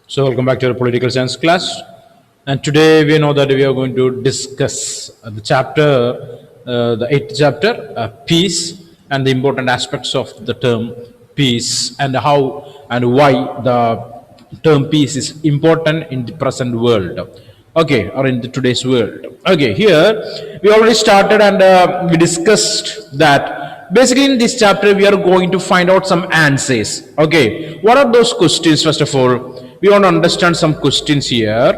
So welcome back to our political science class. And today we know that we are going to discuss the chapter, the eighth chapter, peace, and the important aspects of the term peace, and how and why the term peace is important in the present world. Okay, or in the today's world. Okay, here we already started and we discussed that basically in this chapter we are going to find out some answers. Okay, what are those questions? First of all, we want to understand some questions here.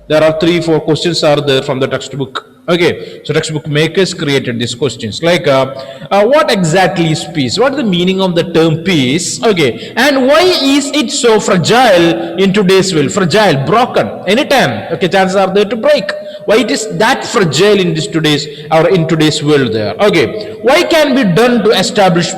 There are 3 4 questions are there from the textbook. Okay, so textbook makers created these questions like what exactly is peace, what is the meaning of the term peace, okay, and why is it so fragile in today's world, fragile, broken anytime, okay, chances are there to break, why it is that fragile in this today's or in today's world there. Okay, why can be done to establish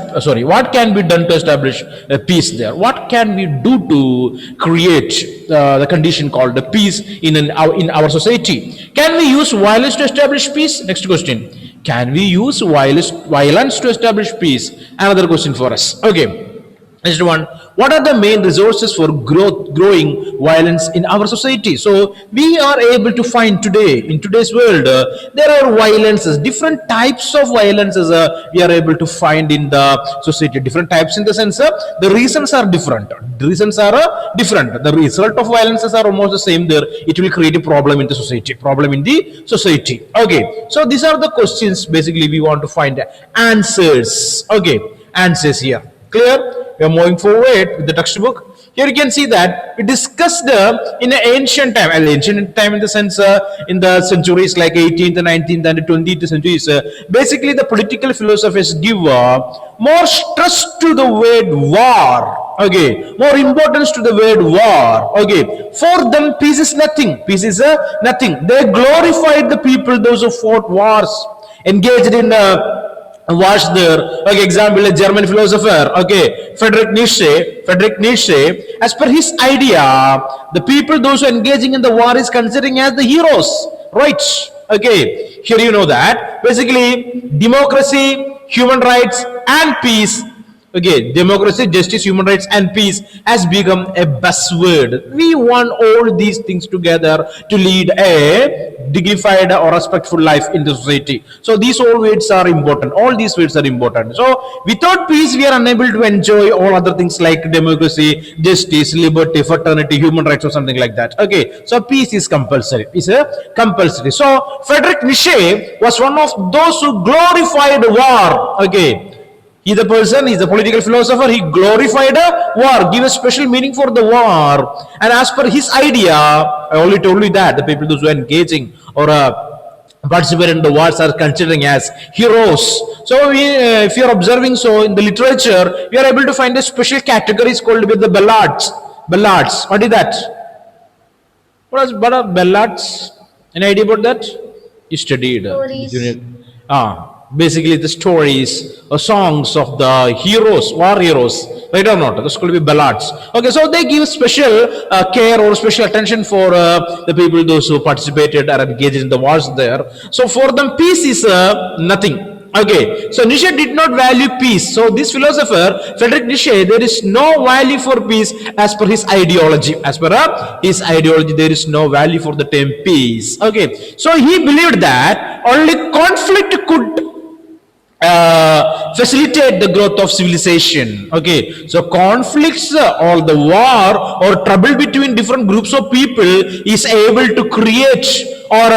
what can be done to establish a peace there, what can we do to create the condition called the peace in our society. Can we use violence to establish peace? Next question. Can we use violence to establish peace? Another question for us. Okay. Next one, what are the main resources for growing violence in our society? So we are able to find today, in today's world, there are violences, different types of violences we are able to find in the society. Different types in the sense the reasons are different. The reasons are different. The result of violences are almost the same there. It will create a problem in the society. Okay, so these are the questions basically we want to find answers. Okay, answers here. Clear? We are moving forward with the textbook. Here you can see that we discussed in the ancient time in the sense in the centuries like 18th, 19th and 20th centuries. Basically, the political philosophers give more stress to the word war. Okay, more importance to the word war. Okay, for them, peace is nothing. Peace is nothing. They glorified the people, those who fought wars, engaged in wars there. Okay, example, a German philosopher, okay, Friedrich Nietzsche, as per his idea, the people, those who are engaging in the war is considering as the heroes, right? Okay, here you know that basically democracy, human rights and peace. Okay, democracy, justice, human rights, and peace has become a buzzword. We want all these things together to lead a dignified or respectful life in the society. So these all words are important. All these words are important. So without peace, we are unable to enjoy all other things like democracy, justice, liberty, fraternity, human rights, or something like that. Okay, so peace is compulsory. It's a compulsory. So Friedrich Nietzsche was one of those who glorified war. Okay. He's a political philosopher. He glorified a war, give a special meaning for the war. And as per his idea, I only told you that the people those who are engaging or participate in the wars are considering as heroes. So if you are observing, so in the literature, we are able to find a special categories called with the ballads. Ballads. What is that? What is ballads? Any idea about that? You studied. Stories. Basically the stories or songs of the heroes, war heroes, right or not? This could be ballads. Okay, so they give special care or special attention for the people, those who participated or engaged in the wars there. So for them, peace is nothing. Okay, so Nietzsche did not value peace. So this philosopher, Friedrich Nietzsche, there is no value for peace as per his ideology. As per his ideology, there is no value for the term peace. Okay, so he believed that only conflict could facilitate the growth of civilization. Okay, so conflicts or the war or trouble between different groups of people is able to create or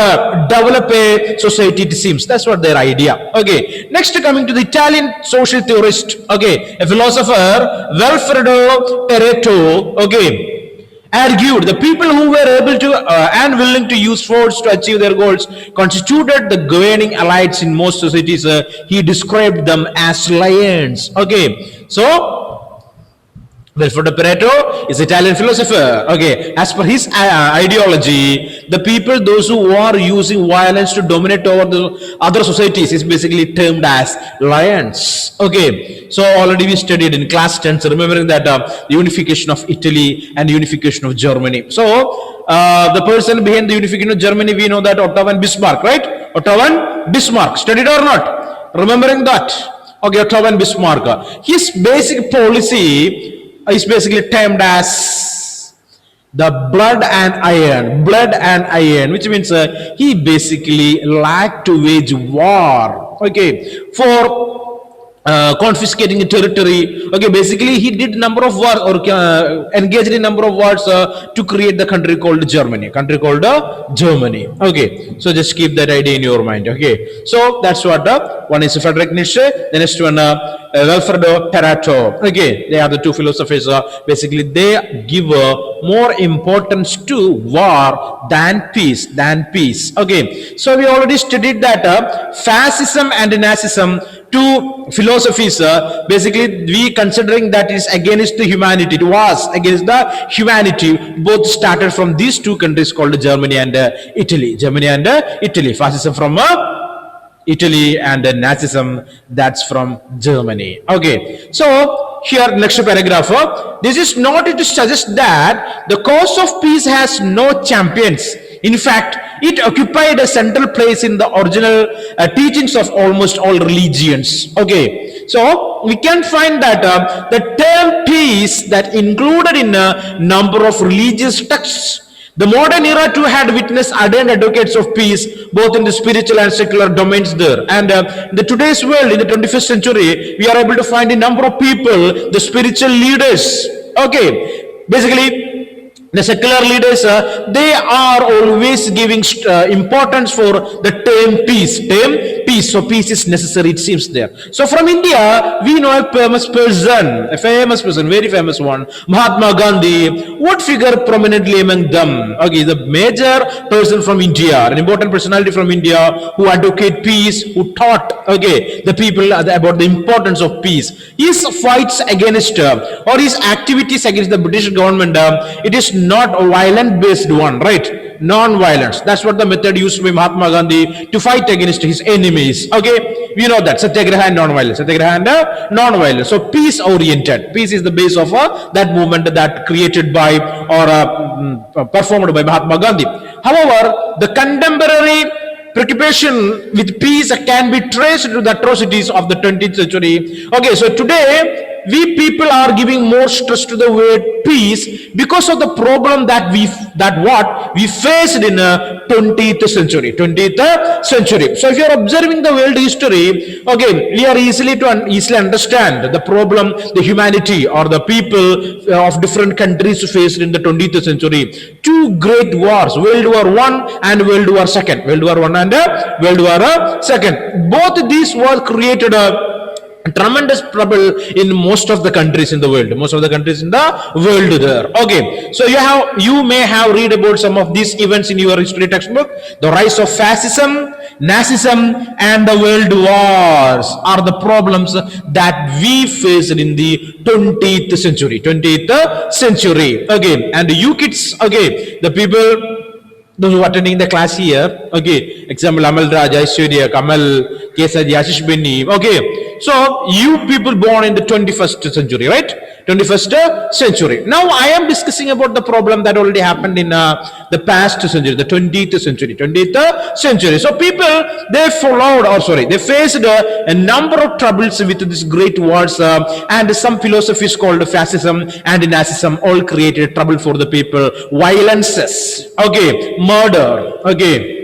develop a society, it seems. That's what their idea. Okay, next coming to the Italian social theorist, okay, a philosopher, Vilfredo Pareto, okay, argued the people who were able to and willing to use force to achieve their goals constituted the governing elites in most societies. He described them as lions. Okay, so Vilfredo Pareto is Italian philosopher. Okay, as per his ideology, the people, those who are using violence to dominate over the other societies, is basically termed as lions. Okay, so already we studied in class 10, so remembering that the unification of Italy and unification of Germany. So the person behind the unification of Germany, we know that Otto von Bismarck, right? Otto von Bismarck, studied or not? Remembering that? Okay, Otto von Bismarck. His basic policy is basically termed as The blood and iron, which means he basically liked to wage war, okay, for confiscating a territory. Okay, basically he did number of wars, or engaged in number of wars to create the country called Germany. Germany. Okay, so just keep that idea in your mind. Okay, so that's what one is Friedrich Nietzsche. The next one, Wilfredo Pareto. Okay, they are the two philosophers. Basically, they give more importance to war than peace. Okay, so we already studied that fascism and Nazism, two philosophies, basically we considering that is against the humanity. It was against the humanity. Both started from these two countries called Germany and Italy. Fascism from Italy, and Nazism, that's from Germany. Okay, so here next paragraph, this is not to suggest that the cause of peace has no champions. In fact, it occupied a central place in the original teachings of almost all religions. Okay, so we can find that the term peace that included in a number of religious texts. The modern era too had witnessed ardent advocates of peace, both in the spiritual and secular domains there. And in the today's world, in the 21st century, we are able to find a number of people, the spiritual leaders. Okay, basically, the secular leaders, they are always giving importance for the term peace. So peace is necessary, it seems there. So from India, we know a famous person, very famous one, Mahatma Gandhi. What figure prominently among them? Okay, the major person from India, an important personality from India, who advocate peace, who taught, okay, the people about the importance of peace. His fights against or his activities against the British government, it is not a violent based one, right? Non-violence. That's what the method used by Mahatma Gandhi to fight against his enemies. Okay, we know that Satyagraha and non-violence. So peace oriented. Peace is the base of that movement that created by or performed by Mahatma Gandhi. However, the contemporary preoccupation with peace can be traced to the atrocities of the 20th century. Okay, so today we people are giving more stress to the word peace because of the problem that we faced in 20th century. So if you are observing the world history, okay, we are easily understand the problem the humanity or the people of different countries faced in the 20th century. Two great wars, World War I and World War II. Both these wars created a tremendous trouble in most of the countries in the world. There. Okay, so you may have read about some of these events in your history textbook. The rise of fascism, Nazism, and the world wars are the problems that we faced in the 20th century. Okay, and you kids, okay, the people, those who are attending the class here, okay, example Amal Raj, Aishwarya, Kamal, Kesaj, Ashish Benny, okay, so you people born in the 21st century, right? 21st century. Now I am discussing about the problem that already happened in the past century, the 20th century. So people, they faced a number of troubles with these great wars, and some philosophies called fascism and Nazism all created trouble for the people. Violences, okay, murder, okay,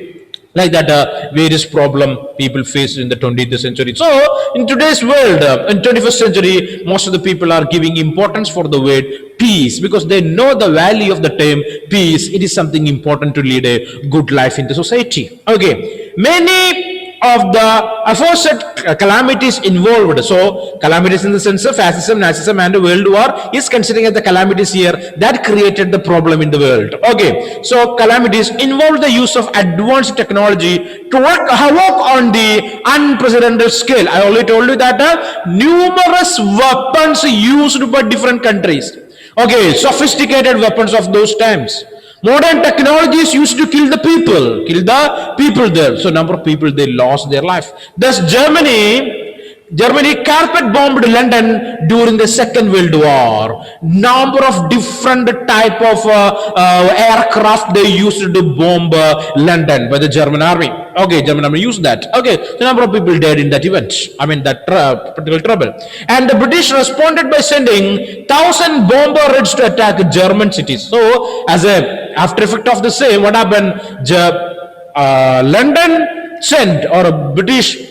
like that various problem people face in the 20th century. So in today's world, in 21st century, most of the people are giving importance for the word peace because they know the value of the term peace. It is something important to lead a good life in the society. Okay, many of the aforesaid calamities involved. So calamities in the sense of fascism, Nazism, and World War is considering as the calamities here that created the problem in the world. Okay, so calamities involve the use of advanced technology to work havoc on the unprecedented scale. I already told you that numerous weapons used by different countries. Okay, sophisticated weapons of those times. Modern technologies used to kill the people there. So number of people, they lost their life. Thus Germany carpet bombed London during the Second World War. Number of different type of aircraft they used to bomb London by the German army. Okay, German army used that. Okay, the number of people died in that event. I mean that particular trouble. And the British responded by sending 1,000 bomber raids to attack German cities. So, as a after effect of the same, what happened? London sent, or a British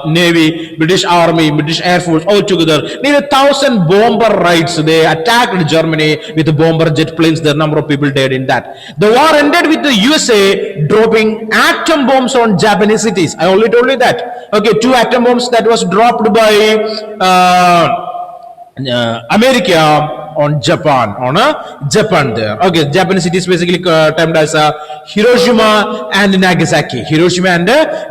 Navy, British Army, British Air Force, all together, nearly 1,000 bomber raids. They attacked Germany with the bomber jet planes. The number of people died in that. The war ended with the USA dropping atom bombs on Japanese cities. I already told you that. Okay, 2 atom bombs that was dropped by America on Japan there. Okay, Japanese cities basically termed as Hiroshima and Nagasaki. Hiroshima and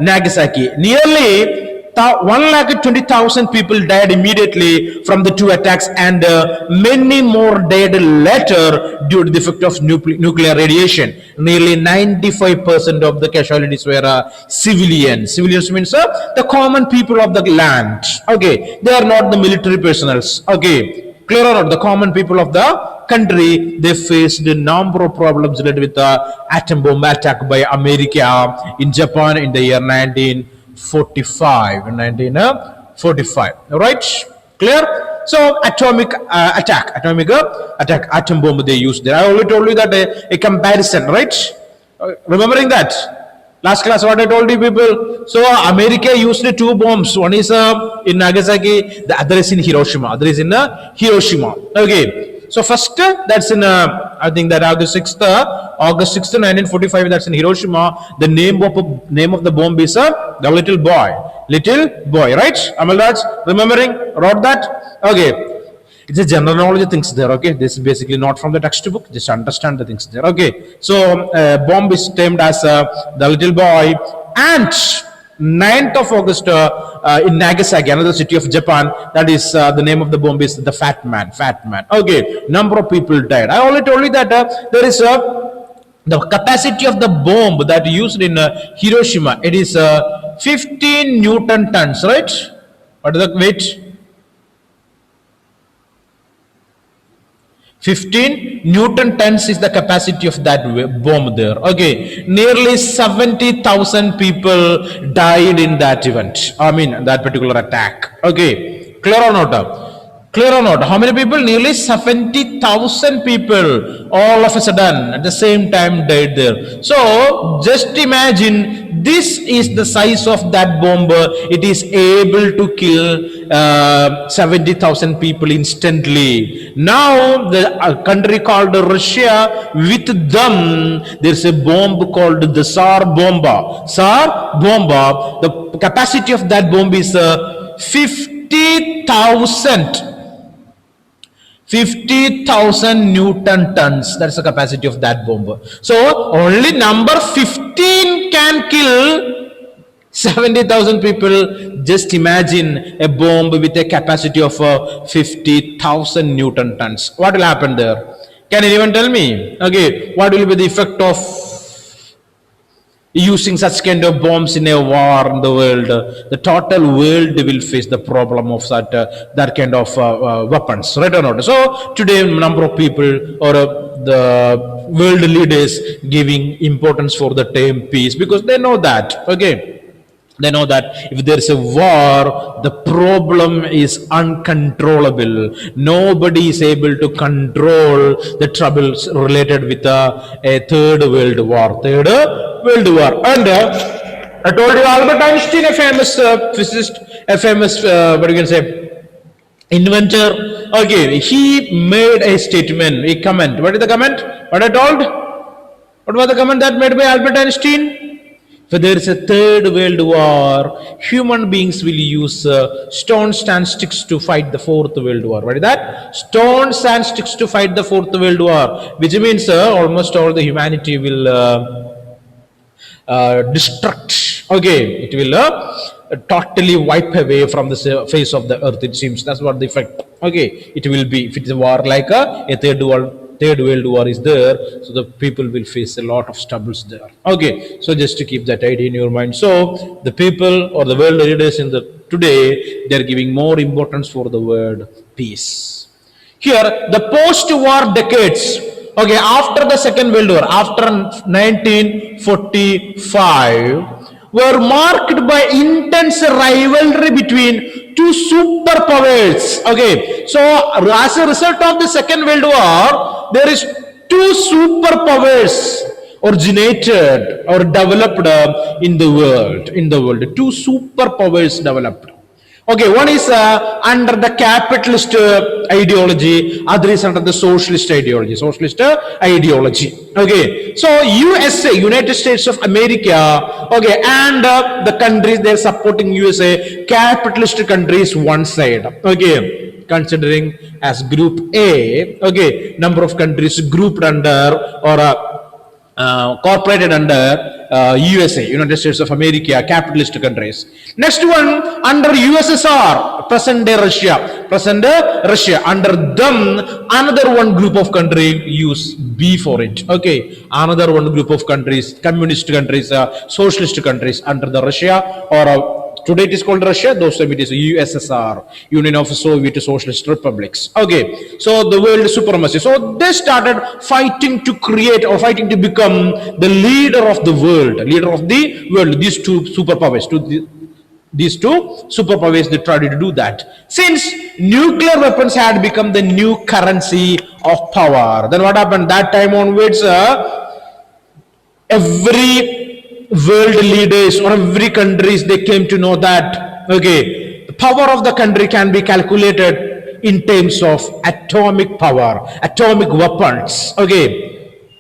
Nagasaki. Nearly 120,000 people died immediately from the 2 attacks, and many more died later due to the effect of nuclear radiation. Nearly 95% of the casualties were civilians. Civilians means the common people of the land. Okay, they are not the military personnel. Okay, clear or not? The common people of the country, they faced a number of problems related with the atom bomb attack by America in Japan in the year 1945. All right, clear? So atomic attack, atom bomb they used there. I already told you that a comparison, right? Remembering that? Last class, what I told you people. So America used 2 bombs. One is in Nagasaki, the other is in Hiroshima. Okay. So first, that's in I think that August 6th, 1945. That's in Hiroshima. The name of the bomb is the little boy. Right? Amalraj, remembering? Wrote that? Okay. It's a general knowledge things there. Okay, this is basically not from the textbook. Just understand the things there. Okay, so bomb is termed as the little boy. And 9th of August in Nagasaki, another city of Japan, that is the name of the bomb is the Fat Man. Okay, number of people died. I already told you that there is the capacity of the bomb that used in Hiroshima. It is 15 Newton tons, right? What is the weight? 15 Newton tons is the capacity of that bomb there. Okay, nearly 70,000 people died in that event. I mean, that particular attack. Okay, clear or not? Clear or not? How many people? Nearly 70,000 people all of a sudden at the same time died there. So just imagine, this is the size of that bomb. It is able to kill 70,000 people instantly. Now the country called Russia, with them there's a bomb called the Tsar Bomba. The capacity of that bomb is 50,000 Newton tons. That's the capacity of that bomb. So only number 15 can kill 70,000 people. Just imagine a bomb with a capacity of 50,000 Newton tons. What will happen there? Can anyone tell me? Okay, what will be the effect of using such kind of bombs in a war in the world? The total world will face the problem of that kind of weapons, right or not? So today, number of people or the world leaders giving importance for the term peace, because they know that. Okay, they know that if there is a war, the problem is uncontrollable. Nobody is able to control the troubles related with a third world war. And I told you, Albert Einstein, a famous physicist, a famous what you can say, inventor. Okay, he made a statement, a comment. What is the comment? What I told? What was the comment that made by Albert Einstein? If there is a third world war, human beings will use stones and sticks to fight the fourth world war. What is that? Stones and sticks to fight the fourth world war, which means almost all the humanity will destruct. Okay, it will totally wipe away from the face of the earth. It seems that's what the effect. Okay, it will be, if it's a war like a third world war is there, so the people will face a lot of troubles there. Okay, so just to keep that idea in your mind. So the people or the world leaders in the today, they're giving more importance for the word peace. Here, the post-war decades. Okay, after the Second World War, after 1945, were marked by intense rivalry between two superpowers. Okay, so as a result of the Second World War, there is two superpowers originated or developed in the world. Two superpowers developed. Okay, one is under the capitalist ideology, other is under the socialist ideology. Okay, so USA, United States of America, okay, and the countries they're supporting USA, capitalist countries one side. Okay, considering as Group A, okay, number of countries grouped under or incorporated under USA, United States of America, capitalist countries. Next one under USSR, present day Russia, under them another one group of country use B for it. Okay, another one group of countries, communist countries, socialist countries under the Russia or today it is called Russia, those time it is USSR, Union of Soviet Socialist Republics. Okay, so the world supremacy. So they started fighting to create or fighting to become the leader of the world, These two superpowers, they tried to do that. Since nuclear weapons had become the new currency of power, then what happened? That time onwards, every world leaders or every countries they came to know that okay, the power of the country can be calculated in terms of atomic power, atomic weapons. Okay,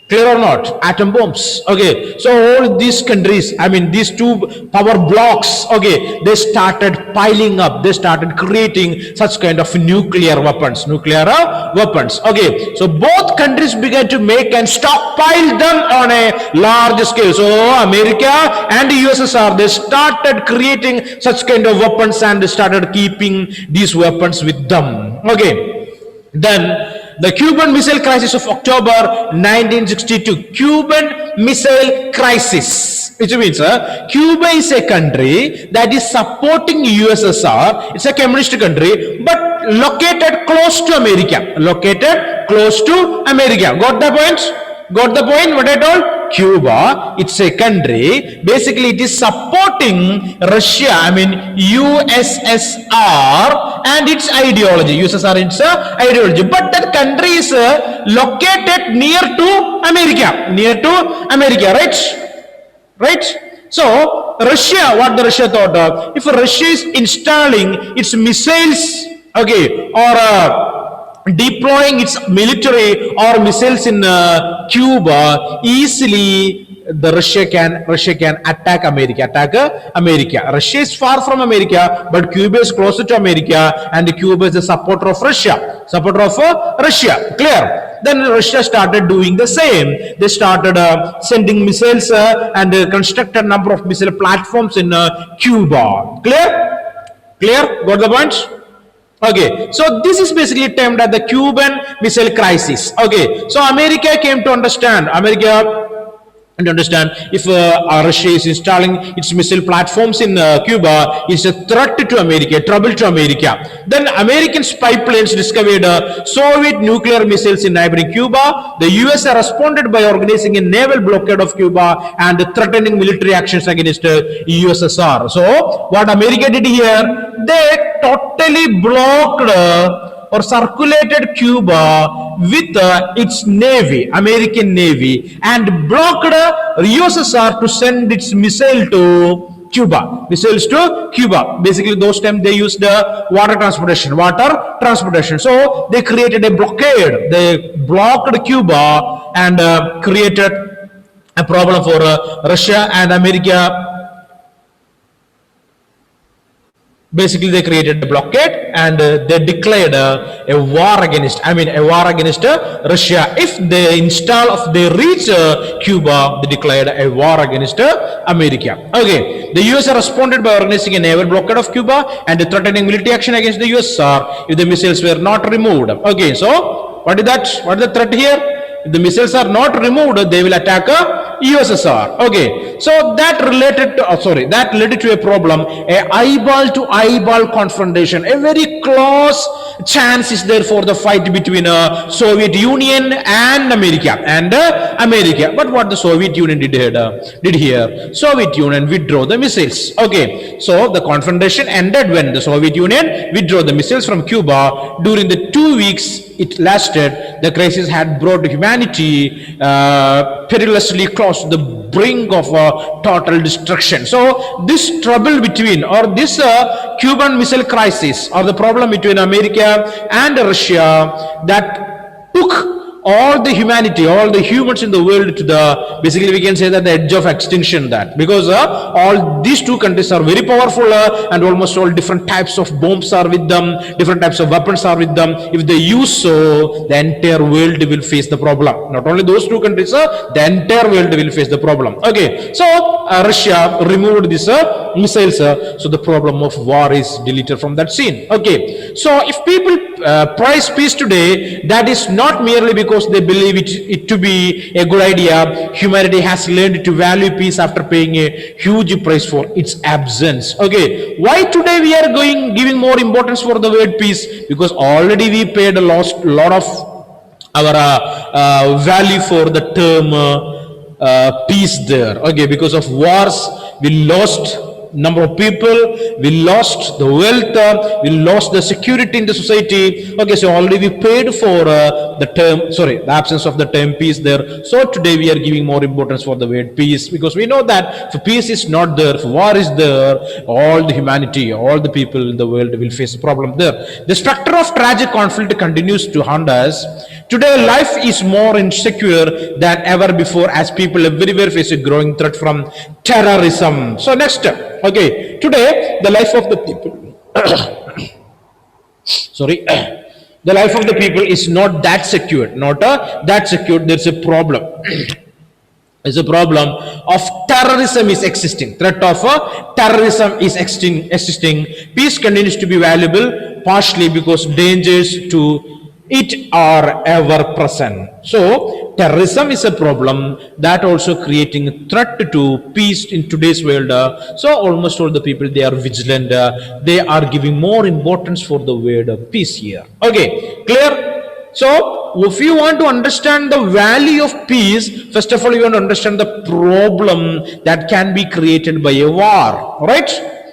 clear or not? Atom bombs. Okay, so all these countries, I mean these two power blocks, okay, they started piling up, they started creating such kind of nuclear weapons. Okay, so both countries began to make and stockpile them on a large scale. So America and the USSR, they started creating such kind of weapons and started keeping these weapons with them. Okay, then the Cuban Missile Crisis of October 1962. Cuban Missile Crisis, which means Cuba is a country that is supporting USSR. It's a communist country, but located close to America. Got the point? What I told? Cuba, it's a country, basically it is supporting Russia, I mean USSR and its ideology, but that country is located near to America, right? So Russia, what the Russia thought of, if Russia is installing its missiles, okay, or deploying its military or missiles in Cuba, easily the Russia can attack America. Russia is far from America, but Cuba is closer to America, and Cuba is a supporter of Russia. Clear? Then Russia started doing the same. They started sending missiles and constructed a number of missile platforms in Cuba. Clear? Got the point? Okay, so this is basically termed as the Cuban Missile Crisis. Okay, so America came to understand. If Russia is installing its missile platforms in Cuba, it's a threat to America, trouble to America. Then American spy planes discovered Soviet nuclear missiles in neighboring Cuba. The USA responded by organizing a naval blockade of Cuba and threatening military actions against USSR. So what America did here, they totally blocked or circulated Cuba with its navy, American navy, and blocked USSR to send its missiles to Cuba. Basically, those times they used water transportation. So they created a blockade. They blocked Cuba and created a problem for Russia and America. Basically, they created a blockade and they declared a war against Russia. If they reach Cuba, they declared a war against America. Okay, the USA responded by organizing a naval blockade of Cuba and threatening military action against the USSR if the missiles were not removed. Okay, so what is the threat here? If the missiles are not removed, they will attack USSR. Okay, so that led to a problem, a eyeball to eyeball confrontation, a very close chance is there for the fight between Soviet Union and America. But what the Soviet Union did here? Soviet Union withdraw the missiles. Okay, so the confrontation ended when the Soviet Union withdrew the missiles from Cuba. During the 2 weeks it lasted, the crisis had brought humanity perilously close to the brink of total destruction. So this trouble between, or this Cuban Missile Crisis, or the problem between America and Russia, that took all the humanity, all the humans in the world to the, basically we can say that the edge of extinction, that because all these two countries are very powerful and almost all different types of bombs are with them, different types of weapons are with them. If they use so, the entire world will face the problem. Not only those two countries, the entire world will face the problem. Okay, so Russia removed these missiles, so the problem of war is deleted from that scene. Okay, so if people prize peace today, that is not merely because they believe it to be a good idea. Humanity has learned to value peace after paying a huge price for its absence. Okay, why today we are giving more importance for the word peace? Because already we paid a lot of our value for the term peace there. Okay, because of wars we lost number of people, we lost the wealth, we lost the security in the society. Okay, so already we paid for the absence of the term peace there. So today we are giving more importance for the word peace, because we know that if peace is not there, if war is there, all the humanity, all the people in the world will face a problem there. The specter of tragic conflict continues to haunt us. Today life is more insecure than ever before, as people everywhere face a growing threat from terrorism. So next, okay, today the life of the people the life of the people is not that secure, that secure. There's a problem. There's a problem of terrorism is existing. Threat of terrorism is existing. Peace continues to be valuable, partially because dangers to it are ever present. So terrorism is a problem that also creating a threat to peace in today's world. So almost all the people, they are vigilant. They are giving more importance for the word of peace here. Okay, clear? So if you want to understand the value of peace, first of all you want to understand the problem that can be created by a war, right?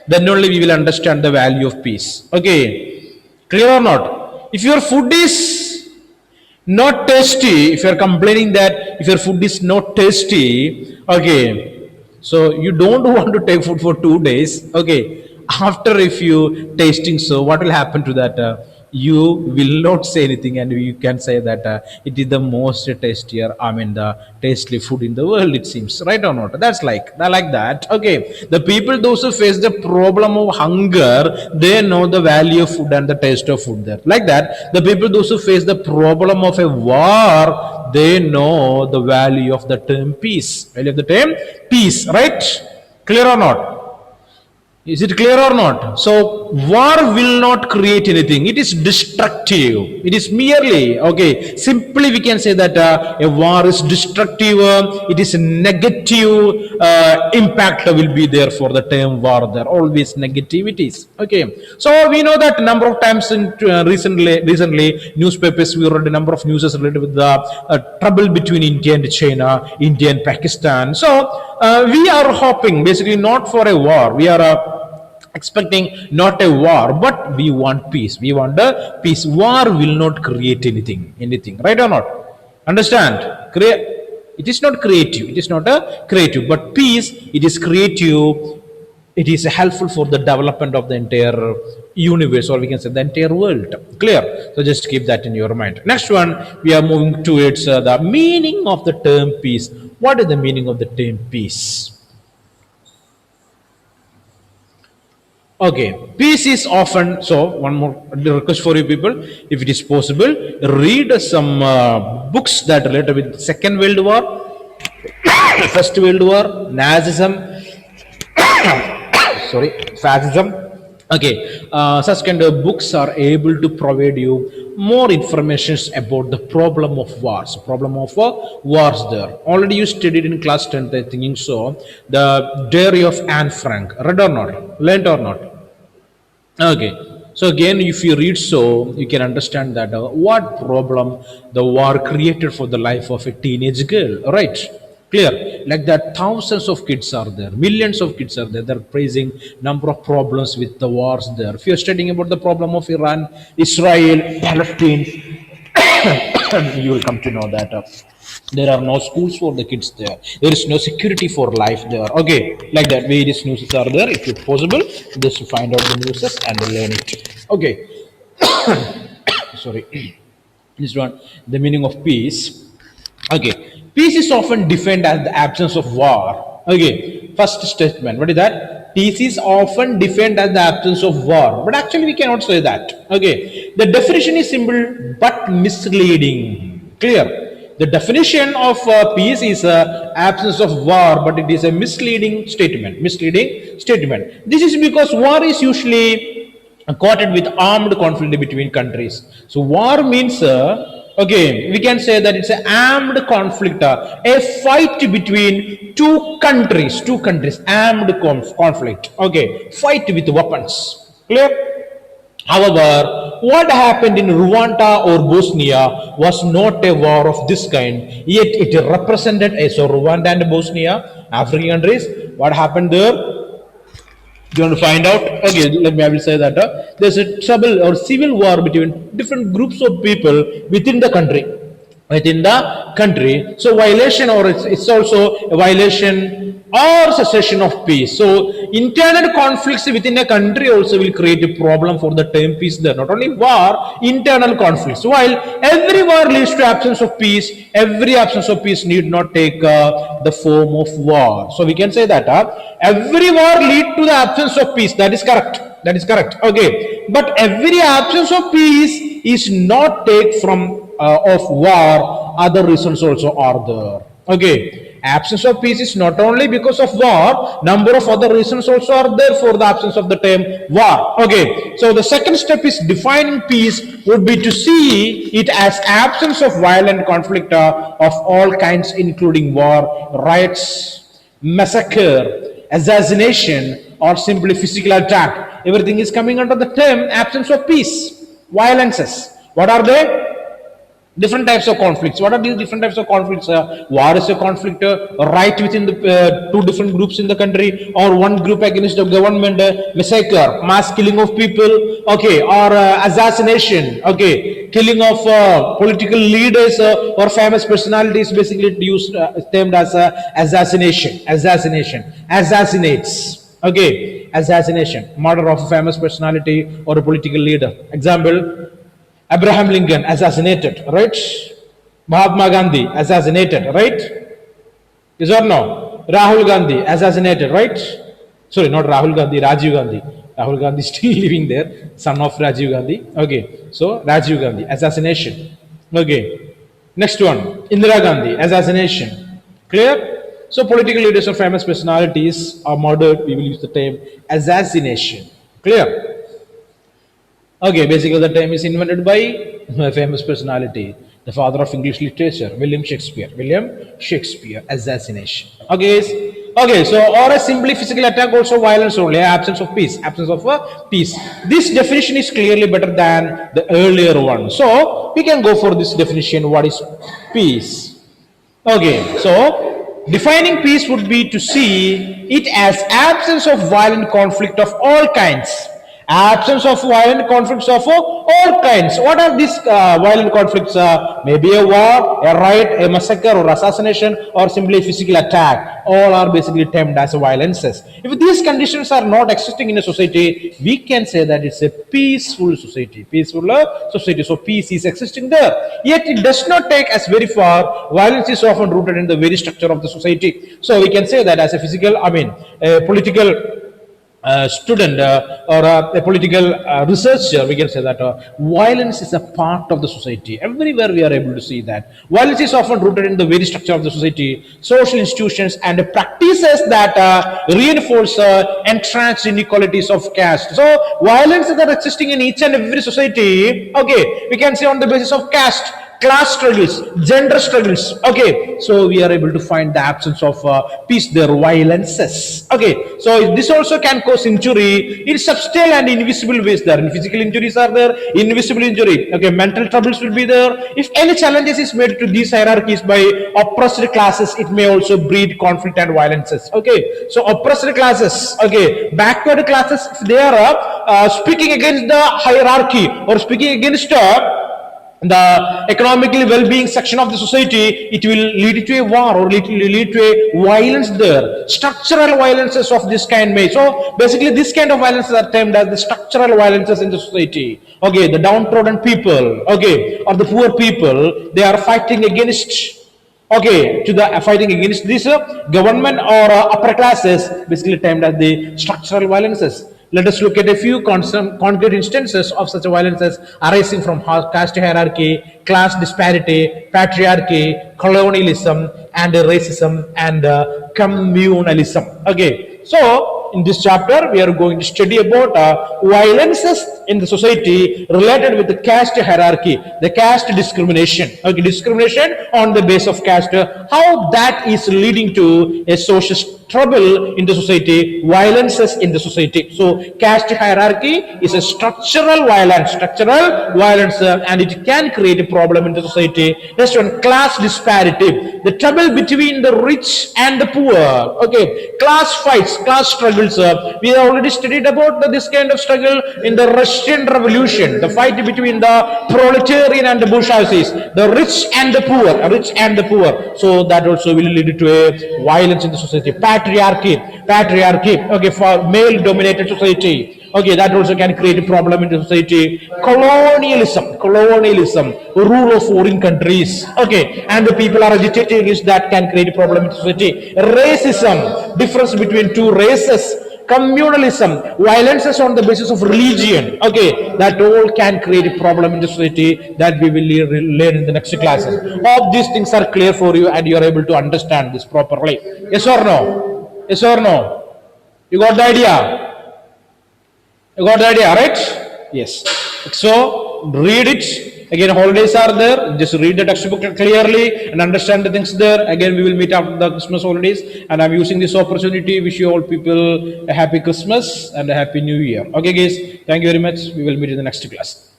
Then only we will understand the value of peace. Okay, clear or not? If your food is not tasty, if you are complaining that if your food is not tasty, okay, so you don't want to take food for 2 days. Okay, after if you tasting, so what will happen to that? You will not say anything, and you can say that it is the most tastier, the tasty food in the world, it seems, right or not? That's like that. Okay, the people, those who face the problem of hunger, they know the value of food and the taste of food there. Like that, the people, those who face the problem of a war, they know the value of the term peace. Value of the term peace, right? Clear or not? Is it clear or not? So war will not create anything. It is destructive. It is merely, okay, simply we can say that a war is destructive. It is a negative impact will be there for the term war. There are always negativities. Okay, so we know that number of times in recently newspapers we read a number of news related with the trouble between India and China, India and Pakistan. So we are hoping basically not for a war. We are expecting not a war, but we want peace. We want a peace. War will not create anything, right or not? Understand? It is not creative. It is not a creative, but peace, it is creative. It is helpful for the development of the entire universe, or we can say the entire world. Clear? So just keep that in your mind. Next one, we are moving towards the meaning of the term peace. What is the meaning of the term peace? Okay, peace is often, so one more request for you people, if it is possible, read some books that relate with Second World War, First World War, Nazism, fascism. Okay, such kind of books are able to provide you more information about the problem of wars. Wars there. Already you studied in class 10th, I think so. The Diary of Anne Frank. Read or not? Learned or not? Okay. So again, if you read so, you can understand that what problem the war created for the life of a teenage girl, right? Clear, like that thousands of kids are there, millions of kids are there. They're praising number of problems with the wars there. If you're studying about the problem of Iran, Israel, Palestine, you will come to know that there are no schools for the kids there. There is no security for life there. Okay, like that, various news are there. If it's possible, just find out the news and learn it. Okay, sorry. This one, the meaning of peace. Okay, peace is often defined as the absence of war. Okay, first statement. What is that? Peace is often defined as the absence of war, but actually we cannot say that. Okay, the definition is simple but misleading. Clear. The definition of peace is absence of war, but it is a misleading statement. Misleading statement. This is because war is usually quoted with armed conflict between countries. So war means okay, we can say that it's an armed conflict, a fight between two countries, armed conflict. Okay, fight with weapons. Clear? However, what happened in Rwanda or Bosnia was not a war of this kind, yet it represented a so Rwanda and Bosnia, African countries. What happened there? You want to find out? Okay, let me. I will say that there's a trouble or civil war between different groups of people within the country. Within the country, so violation or it's also a violation or cessation of peace. So internal conflicts within a country also will create a problem for the term peace there. Not only war, internal conflicts. While every war leads to absence of peace, every absence of peace need not take the form of war. So we can say that every war lead to the absence of peace. That is correct. That is correct. Okay, but every absence of peace is not take from of war. Other reasons also are there. Okay, absence of peace is not only because of war, number of other reasons also are there for the absence of the term war. Okay, so the second step is defining peace would be to see it as absence of violent conflict of all kinds, including war, riots, massacre, assassination, or simply physical attack. Everything is coming under the term absence of peace. Violences, what are they? Different types of conflicts. What are these different types of conflicts? War is a conflict right within the two different groups in the country, or one group against the government, massacre, mass killing of people, okay, or assassination, okay, killing of political leaders or famous personalities. Basically, it used termed as assassination, assassinates, okay, assassination, murder of a famous personality or a political leader. Example: Abraham Lincoln assassinated, right? Mahatma Gandhi assassinated, right? Yes or no? Rahul Gandhi assassinated, right? Sorry, not Rahul Gandhi, Rajiv Gandhi. Rahul Gandhi is still living there, son of Rajiv Gandhi. Okay, so Rajiv Gandhi assassination. Okay, next one, Indira Gandhi assassination. Clear? So political leaders or famous personalities are murdered. We will use the term assassination. Clear? Okay, basically the term is invented by a famous personality, the father of English literature, William Shakespeare. William Shakespeare, assassination. Okay, okay. So or a simply physical attack, also violence only, absence of peace, absence of peace. This definition is clearly better than the earlier one. So we can go for this definition. What is peace? Okay, so defining peace would be to see it as absence of violent conflict of all kinds. Absence of violent conflicts of all kinds. What are these violent conflicts? Maybe a war, a riot, a massacre, or assassination, or simply a physical attack. All are basically termed as violences. If these conditions are not existing in a society, we can say that it's a peaceful society. Peaceful society. So peace is existing there. Yet it does not take us very far. Violence is often rooted in the very structure of the society. So we can say that as a physical, a political student or a political researcher, we can say that violence is a part of the society. Everywhere we are able to see that violence is often rooted in the very structure of the society, social institutions, and practices that reinforce entrenched inequalities of caste. So violence that are existing in each and every society, okay, we can say on the basis of caste. class struggles, gender struggles. Okay, so we are able to find the absence of peace there, violences. Okay, so this also can cause injury in subtle and invisible ways there. In physical injuries are there, invisible injury. Okay, mental troubles will be there. If any challenges is made to these hierarchies by oppressed classes, it may also breed conflict and violences. Okay, so oppressed classes, okay, backward classes, if they are speaking against the hierarchy or speaking against the economically well-being section of the society, it will lead to a war or lead to a violence there. Structural violences of this kind may. So basically this kind of violences are termed as the structural violences in the society. Okay, the downtrodden people, okay, or the poor people, they are fighting against, okay, to the fighting against this government or upper classes, basically termed as the structural violences. Let us look at a few concrete instances of such violences arising from caste hierarchy, class disparity, patriarchy, colonialism, and racism and communalism. Okay, so in this chapter we are going to study about violences in the society related with the caste hierarchy, the caste discrimination. Okay, discrimination on the base of caste, how that is leading to a social trouble in the society, violences in the society. So caste hierarchy is a structural violence, and it can create a problem in the society. Next one, class disparity, the trouble between the rich and the poor. Okay, class fights, class struggles. We have already studied about this kind of struggle in the Russian Revolution, the fight between the proletarian and the bourgeoisie, the rich and the poor. So that also will lead to a violence in the society. Patriarchy, okay, for male dominated society, okay, that also can create a problem in the society. Colonialism, rule of foreign countries, okay, and the people are agitating against that, can create a problem in the society. Racism, difference between two races. Communalism, violences on the basis of religion, okay, that all can create a problem in the society, that we will learn in the next classes. All these things are clear for you and you are able to understand this properly. Yes or no? Yes or no? You got the idea? You got the idea, right? Yes. So read it. Again, holidays are there. Just read the textbook clearly and understand the things there. Again, we will meet after the Christmas holidays. And I'm using this opportunity. Wish you all people a happy Christmas and a happy New Year. Okay, guys. Thank you very much. We will meet in the next class.